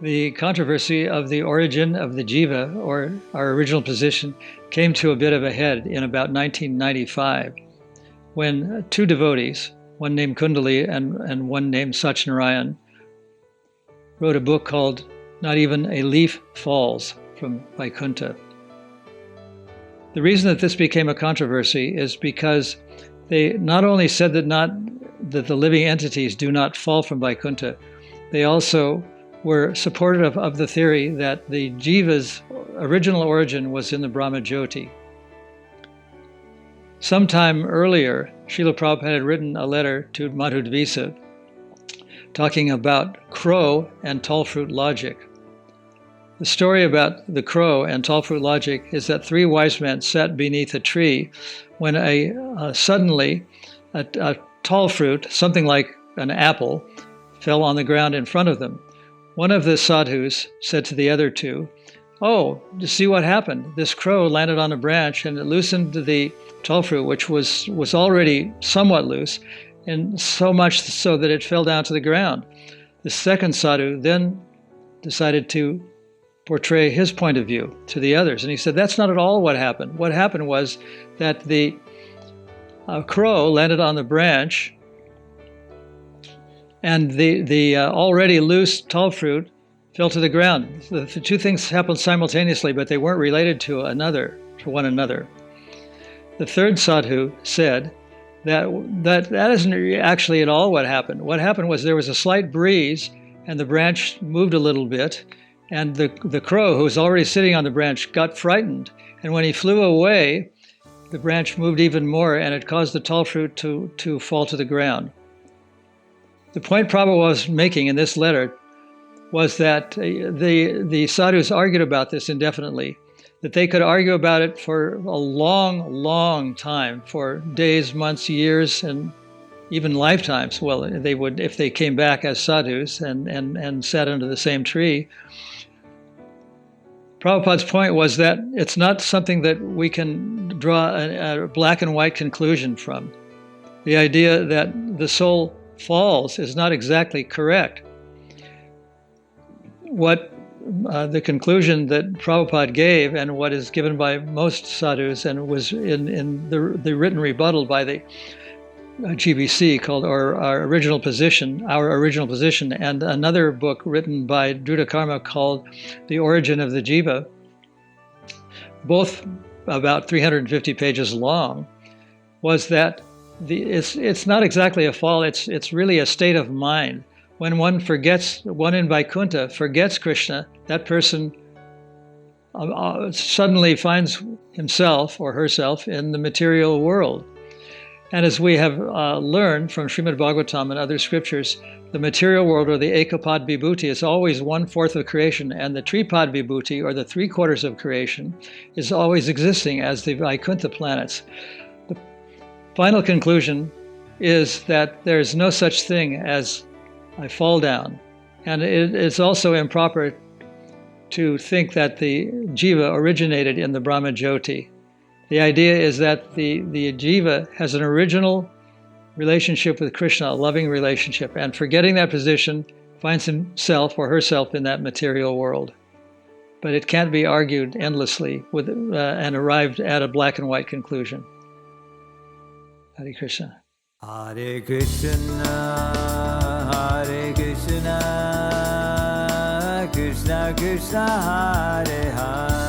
the controversy of the origin of the Jiva, or our original position, came to a bit of a head in about 1995, when two devotees, one named Kundali and one named Satchnarayan, wrote a book called Not Even a Leaf Falls from Vaikuntha. The reason that this became a controversy is because they not only said that the living entities do not fall from Vaikuntha, they also were supportive of the theory that the Jiva's original origin was in the Brahma Jyoti. Sometime earlier, Srila Prabhupada had written a letter to Madhudvisa talking about crow and tall fruit logic. The story about the crow and tall fruit logic is that three wise men sat beneath a tree when suddenly a tall fruit, something like an apple, fell on the ground in front of them. One of the sadhus said to the other two, "Oh, you see what happened? This crow landed on a branch and it loosened the tall fruit, which was already somewhat loose, and so much so that it fell down to the ground." The second sadhu then decided to portray his point of view to the others, and he said, "That's not at all what happened. What happened was that the crow landed on the branch, and the already loose tall fruit fell to the ground. The two things happened simultaneously, but they weren't related to one another." The third sadhu said that isn't actually at all what happened. What happened was there was a slight breeze, and the branch moved a little bit, and the crow, who was already sitting on the branch, got frightened. And when he flew away, the branch moved even more, and it caused the tall fruit to fall to the ground. The point Prabhupada was making in this letter was that the sadhus argued about this indefinitely, that they could argue about it for a long, long time, for days, months, years, and even lifetimes. Well, they would, if they came back as sadhus and sat under the same tree. Prabhupada's point was that it's not something that we can draw a black and white conclusion from. The idea that the soul falls is not exactly correct. What the conclusion that Prabhupada gave, and what is given by most sadhus, and was in the written rebuttal by the GBC called Our Original Position, and another book written by Druta Karma called The Origin of the Jiva, both about 350 pages long, was that it's not exactly a fall, it's really a state of mind. When one in Vaikuntha forgets Krishna, that person suddenly finds himself or herself in the material world. And as we have learned from Srimad Bhagavatam and other scriptures, the material world, or the Ekapad Vibhuti, is always 1/4 of creation, and the Tripad Vibhuti, or the 3/4 of creation, is always existing as the Vaikuntha planets. The final conclusion is that there is no such thing as I fall down. And it's also improper to think that the Jiva originated in the Brahma Jyoti. The idea is that the Jiva has an original relationship with Krishna, a loving relationship, and forgetting that position, finds himself or herself in that material world. But it can't be argued endlessly and arrived at a black and white conclusion. Hare Krishna. Hare Krishna, Hare Krishna, Krishna Krishna, Hare Hare.